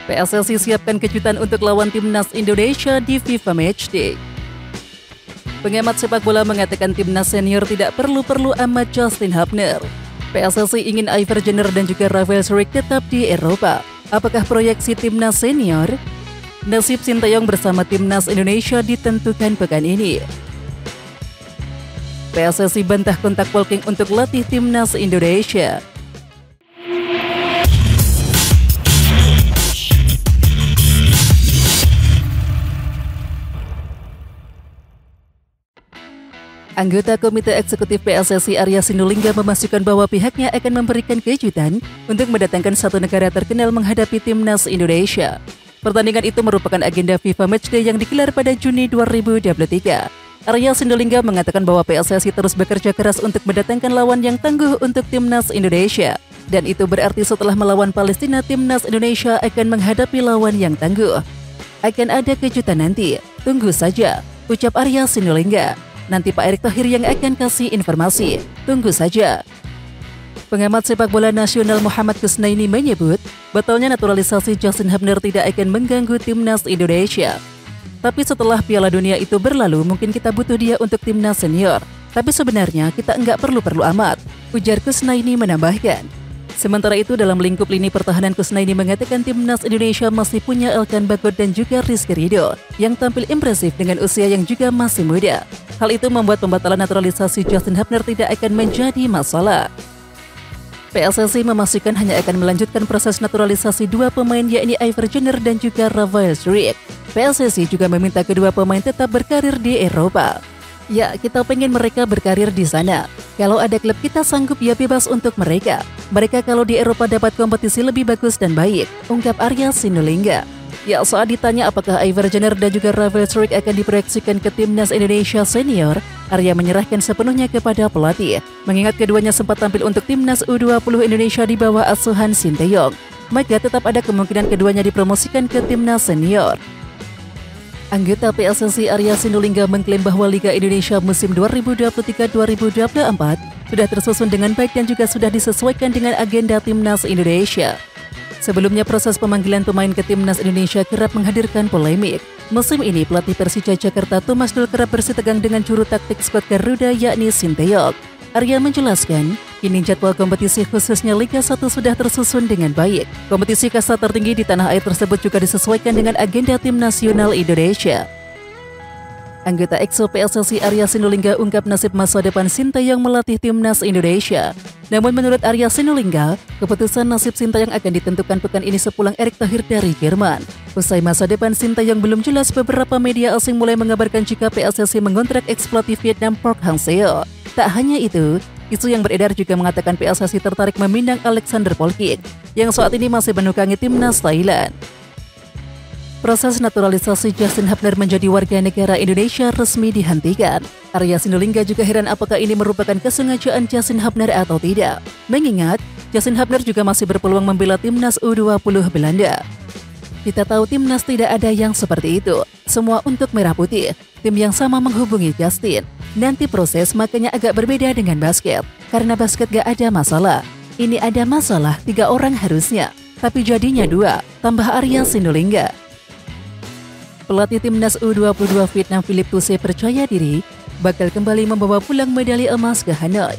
PSSI siapkan kejutan untuk lawan timnas Indonesia di FIFA Matchday. Pengamat sepak bola mengatakan timnas senior tidak perlu amat Justin Hubner. PSSI ingin Iver Jenner dan juga Rafael Struijk tetap di Eropa. Apakah proyeksi timnas senior? Nasib Sinteyong bersama timnas Indonesia ditentukan pekan ini. PSSI bantah kontak Polking untuk latih timnas Indonesia. Anggota Komite Eksekutif PSSI Arya Sinulinga memastikan bahwa pihaknya akan memberikan kejutan untuk mendatangkan satu negara terkenal menghadapi timnas Indonesia. Pertandingan itu merupakan agenda FIFA Matchday yang digelar pada Juni 2023. Arya Sinulinga mengatakan bahwa PSSI terus bekerja keras untuk mendatangkan lawan yang tangguh untuk timnas Indonesia. Dan itu berarti setelah melawan Palestina, timnas Indonesia akan menghadapi lawan yang tangguh. Akan ada kejutan nanti, tunggu saja, ucap Arya Sinulinga. Nanti Pak Erick Thohir yang akan kasih informasi. Tunggu saja. Pengamat sepak bola nasional Muhammad Kusnaini menyebut, batalnya naturalisasi Justin Hubner tidak akan mengganggu timnas Indonesia. Tapi setelah Piala Dunia itu berlalu, mungkin kita butuh dia untuk timnas senior. Tapi sebenarnya kita nggak perlu amat, ujar Kusnaini menambahkan. Sementara itu dalam lingkup lini pertahanan, Kusnaini mengatakan timnas Indonesia masih punya Elkan Bagot dan juga Rizky Ridho yang tampil impresif dengan usia yang juga masih muda. Hal itu membuat pembatalan naturalisasi Justin Hubner tidak akan menjadi masalah. PSSI memastikan hanya akan melanjutkan proses naturalisasi dua pemain yakni Iver Jenner dan juga Rafael Struijk. PSSI juga meminta kedua pemain tetap berkarir di Eropa. Ya, kita pengen mereka berkarir di sana. Kalau ada klub kita sanggup ya bebas untuk mereka. Mereka kalau di Eropa dapat kompetisi lebih bagus dan baik, ungkap Arya Sinulinga. Ya, saat ditanya apakah Iver Jenner dan juga Rafael Struijk akan diproyeksikan ke timnas Indonesia senior, Arya menyerahkan sepenuhnya kepada pelatih, mengingat keduanya sempat tampil untuk timnas U20 Indonesia di bawah asuhan Sinteyong. Maka tetap ada kemungkinan keduanya dipromosikan ke timnas senior. Anggota PSSI Arya Sinulinga mengklaim bahwa Liga Indonesia musim 2023-2024 sudah tersusun dengan baik dan juga sudah disesuaikan dengan agenda timnas Indonesia. Sebelumnya proses pemanggilan pemain ke timnas Indonesia kerap menghadirkan polemik. Musim ini pelatih Persija Jakarta Thomas Doll kerap bersitegang dengan juru taktik skuad Garuda yakni Sinteyong. Arya menjelaskan, kini jadwal kompetisi khususnya Liga 1 sudah tersusun dengan baik. Kompetisi kasta tertinggi di tanah air tersebut juga disesuaikan dengan agenda tim nasional Indonesia. Anggota EXO PSSI Arya Sinulinga ungkap nasib masa depan Sinteyong melatih timnas Indonesia. Namun menurut Arya Sinulinga, keputusan nasib Sinteyong akan ditentukan pekan ini sepulang Erick Thohir dari Jerman. Usai masa depan Sinteyong belum jelas, beberapa media asing mulai mengabarkan jika PSSI mengontrak ekspelatih Vietnam Park Hang-seo. Tak hanya itu, isu yang beredar juga mengatakan PSSI tertarik memindang Alexander Polking yang saat ini masih menukangi timnas Thailand. Proses naturalisasi Justin Hubner menjadi warga negara Indonesia resmi dihentikan. Arya Sinulinga juga heran apakah ini merupakan kesengajaan Justin Hubner atau tidak. Mengingat, Justin Hubner juga masih berpeluang membela timnas U20 Belanda. Kita tahu timnas tidak ada yang seperti itu. Semua untuk merah putih. Tim yang sama menghubungi Justin. Nanti proses makanya agak berbeda dengan basket. Karena basket gak ada masalah. Ini ada masalah 3 orang harusnya. Tapi jadinya 2, tambah Arya Sinulinga. Pelatih timnas U22 Vietnam Philippe Thuse percaya diri bakal kembali membawa pulang medali emas ke Hanoi.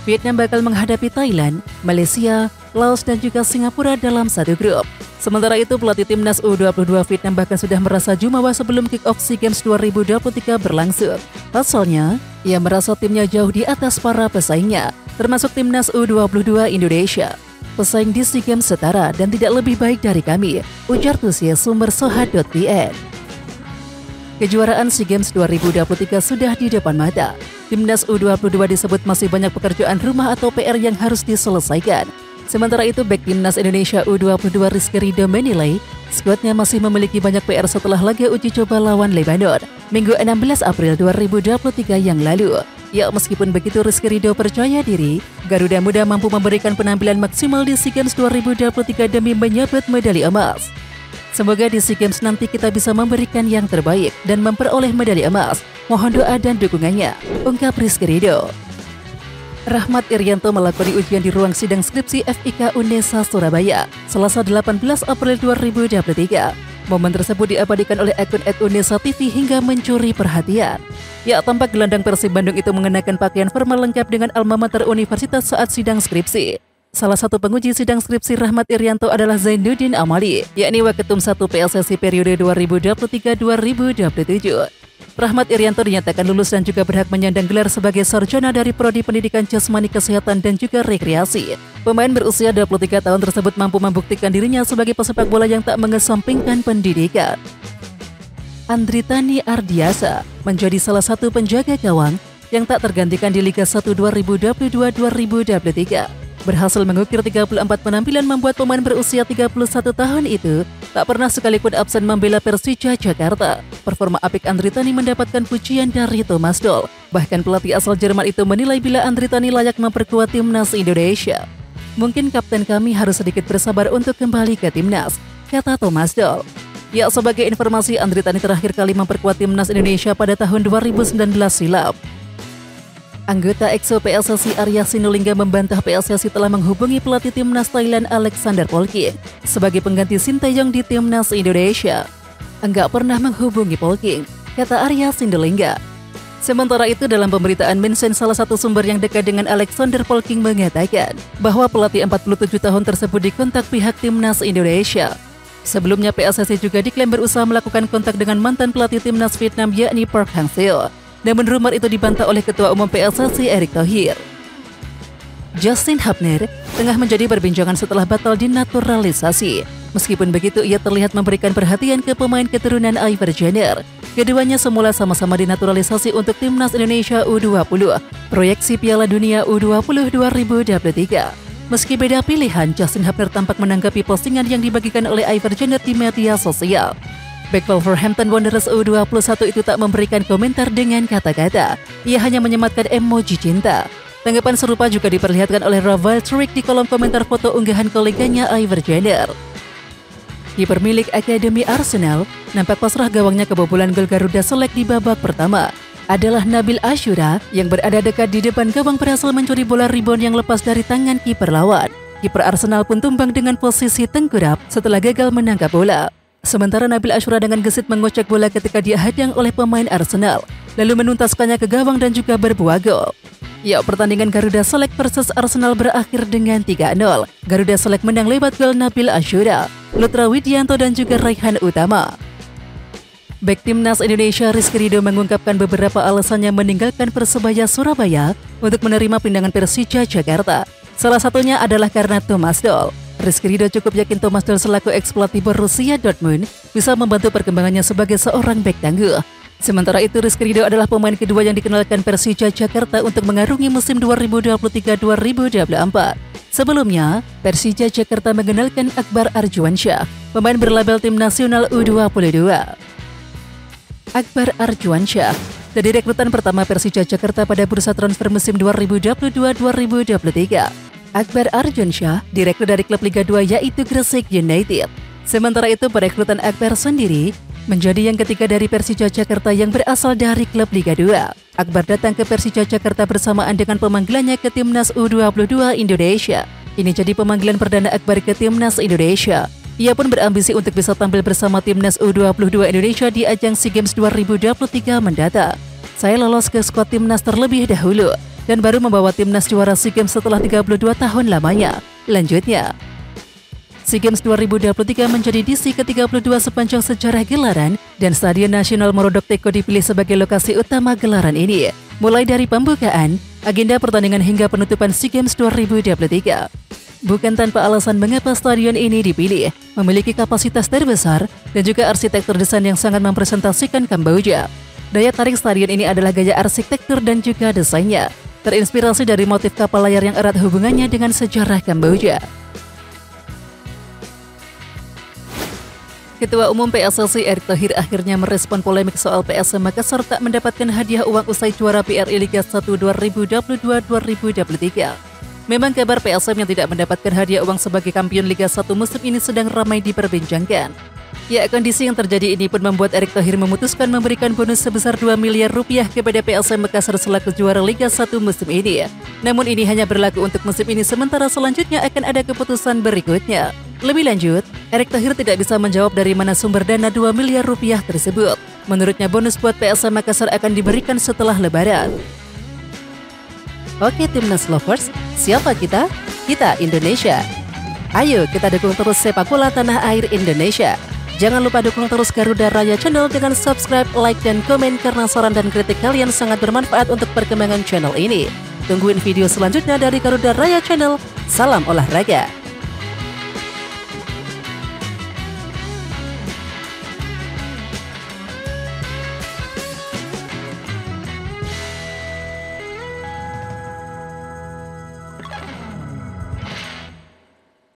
Vietnam bakal menghadapi Thailand, Malaysia, Laos dan juga Singapura dalam satu grup. Sementara itu pelatih timnas U22 Vietnam bahkan sudah merasa jumawa sebelum kick-off SEA Games 2023 berlangsung. Pasalnya, ia merasa timnya jauh di atas para pesaingnya, termasuk timnas U22 Indonesia. Pesaing di SEA Games setara dan tidak lebih baik dari kami, ujar Thuse sumber Sohat.vn. Kejuaraan SEA Games 2023 sudah di depan mata. Timnas U22 disebut masih banyak pekerjaan rumah atau PR yang harus diselesaikan. Sementara itu, bek timnas Indonesia U22 Rizky Ridho menilai skuadnya masih memiliki banyak PR setelah laga uji coba lawan Lebanon Minggu 16 April 2023 yang lalu. Ya, meskipun begitu Rizky Ridho percaya diri, Garuda Muda mampu memberikan penampilan maksimal di SEA Games 2023 demi menyabet medali emas. Semoga di SEA Games nanti kita bisa memberikan yang terbaik dan memperoleh medali emas. Mohon doa dan dukungannya, ungkap Rizky Ridho. Rahmat Irianto melakoni ujian di ruang sidang skripsi FIK UNESA Surabaya, Selasa 18 April 2023. Momen tersebut diabadikan oleh akun @unesa TV hingga mencuri perhatian. Ya, tampak gelandang Persib Bandung itu mengenakan pakaian formal lengkap dengan alma mater universitas saat sidang skripsi. Salah satu penguji sidang skripsi Rahmat Irianto adalah Zainuddin Amali, yakni Waketum 1 PSSI periode 2023-2027. Rahmat Irianto dinyatakan lulus dan juga berhak menyandang gelar sebagai sarjana dari Prodi Pendidikan Jasmani Kesehatan dan juga Rekreasi. Pemain berusia 23 tahun tersebut mampu membuktikan dirinya sebagai pesepak bola yang tak mengesampingkan pendidikan. Andritani Ardiasa menjadi salah satu penjaga gawang yang tak tergantikan di Liga 1 2022-2023. Berhasil mengukir 34 penampilan membuat pemain berusia 31 tahun itu tak pernah sekalipun absen membela Persija Jakarta. Performa apik Andritani mendapatkan pujian dari Thomas Doll. Bahkan pelatih asal Jerman itu menilai bila Andritani layak memperkuat timnas Indonesia. Mungkin kapten kami harus sedikit bersabar untuk kembali ke timnas, kata Thomas Doll. Ya, sebagai informasi, Andritani terakhir kali memperkuat timnas Indonesia pada tahun 2019 silam. Anggota EXO PSSI Arya Sinulinga membantah PSSI telah menghubungi pelatih timnas Thailand Alexander Polking sebagai pengganti Sinteyong di timnas Indonesia. Enggak pernah menghubungi Polking, kata Arya Sinulinga. Sementara itu, dalam pemberitaan mention salah satu sumber yang dekat dengan Alexander Polking mengatakan bahwa pelatih 47 tahun tersebut dikontak pihak timnas Indonesia. Sebelumnya PSSI juga diklaim berusaha melakukan kontak dengan mantan pelatih timnas Vietnam yakni Park Hang-seo. Namun rumor itu dibantah oleh Ketua Umum PSSI Erick Thohir. Justin Hubner tengah menjadi perbincangan setelah batal dinaturalisasi. Meskipun begitu, ia terlihat memberikan perhatian ke pemain keturunan Ivar Jenner. Keduanya semula sama-sama dinaturalisasi untuk timnas Indonesia U20, proyeksi Piala Dunia U20 2023. Meski beda pilihan, Justin Hubner tampak menanggapi postingan yang dibagikan oleh Ivar Jenner di media sosial. Bek Wolverhampton Wanderers U21 itu tak memberikan komentar dengan kata-kata. Ia hanya menyematkan emoji cinta. Tanggapan serupa juga diperlihatkan oleh Rafael Struijk di kolom komentar foto unggahan koleganya Ivar Jenner. Kiper milik Akademi Arsenal nampak pasrah gawangnya kebobolan gol Garuda Select di babak pertama. Adalah Nabil Ashura yang berada dekat di depan gawang berhasil mencuri bola rebound yang lepas dari tangan kiper lawan. Kiper Arsenal pun tumbang dengan posisi tengkurap setelah gagal menangkap bola. Sementara Nabil Ashura dengan gesit mengocek bola ketika dihadang oleh pemain Arsenal, lalu menuntaskannya ke gawang dan juga berbuah gol. Ya, pertandingan Garuda Select versus Arsenal berakhir dengan 3-0. Garuda Select menang lewat gol Nabil Ashura, Lutra Widianto dan juga Raihan Utama. Bek timnas Indonesia Rizky Ridho mengungkapkan beberapa alasannya meninggalkan Persebaya Surabaya untuk menerima pindahan Persija Jakarta. Salah satunya adalah karena Thomas Doll. Rizky Ridho cukup yakin Thomas Doll selaku ex-pelatih Borussia Dortmund bisa membantu perkembangannya sebagai seorang bek tangguh. Sementara itu, Rizky Ridho adalah pemain kedua yang dikenalkan Persija Jakarta untuk mengarungi musim 2023-2024. Sebelumnya, Persija Jakarta mengenalkan Akbar Arjuansyah, pemain berlabel tim nasional U22. Akbar Arjuansyah dari rekrutan pertama Persija Jakarta pada bursa transfer musim 2022-2023. Akbar Arjuansyah direkrut dari klub Liga 2 yaitu Gresik United. Sementara itu, perekrutan Akbar sendiri menjadi yang ketiga dari Persija Jakarta yang berasal dari klub Liga 2. Akbar datang ke Persija Jakarta bersamaan dengan pemanggilannya ke Timnas U22 Indonesia. Ini jadi pemanggilan perdana Akbar ke Timnas Indonesia. Ia pun berambisi untuk bisa tampil bersama Timnas U22 Indonesia di ajang SEA Games 2023 mendatang. Saya lolos ke skuad Timnas terlebih dahulu dan baru membawa timnas juara SEA Games setelah 32 tahun lamanya. Lanjutnya, SEA Games 2023 menjadi edisi ke-32 sepanjang sejarah gelaran dan Stadion Nasional Morodok Teko dipilih sebagai lokasi utama gelaran ini. Mulai dari pembukaan, agenda pertandingan hingga penutupan SEA Games 2023. Bukan tanpa alasan mengapa stadion ini dipilih, memiliki kapasitas terbesar dan juga arsitektur desain yang sangat mempresentasikan Kamboja. Daya tarik stadion ini adalah gaya arsitektur dan juga desainnya. Terinspirasi dari motif kapal layar yang erat hubungannya dengan sejarah Kamboja. Ketua Umum PSSI Erick Thohir akhirnya merespon polemik soal PSM Makassar tak mendapatkan hadiah uang usai juara BRI Liga 1 2022-2023. Memang kabar PSM yang tidak mendapatkan hadiah uang sebagai kampion Liga 1 musim ini sedang ramai diperbincangkan. Ya, kondisi yang terjadi ini pun membuat Erick Thohir memutuskan memberikan bonus sebesar 2 miliar rupiah kepada PSM Makassar selaku juara Liga 1 musim ini. Namun ini hanya berlaku untuk musim ini, sementara selanjutnya akan ada keputusan berikutnya. Lebih lanjut, Erick Thohir tidak bisa menjawab dari mana sumber dana 2 miliar rupiah tersebut. Menurutnya bonus buat PSM Makassar akan diberikan setelah Lebaran. Oke Timnas Lovers, siapa kita? Kita Indonesia. Ayo kita dukung terus sepak bola tanah air Indonesia. Jangan lupa dukung terus Garuda Raya Channel dengan subscribe, like, dan komen karena saran dan kritik kalian sangat bermanfaat untuk perkembangan channel ini. Tungguin video selanjutnya dari Garuda Raya Channel. Salam olahraga.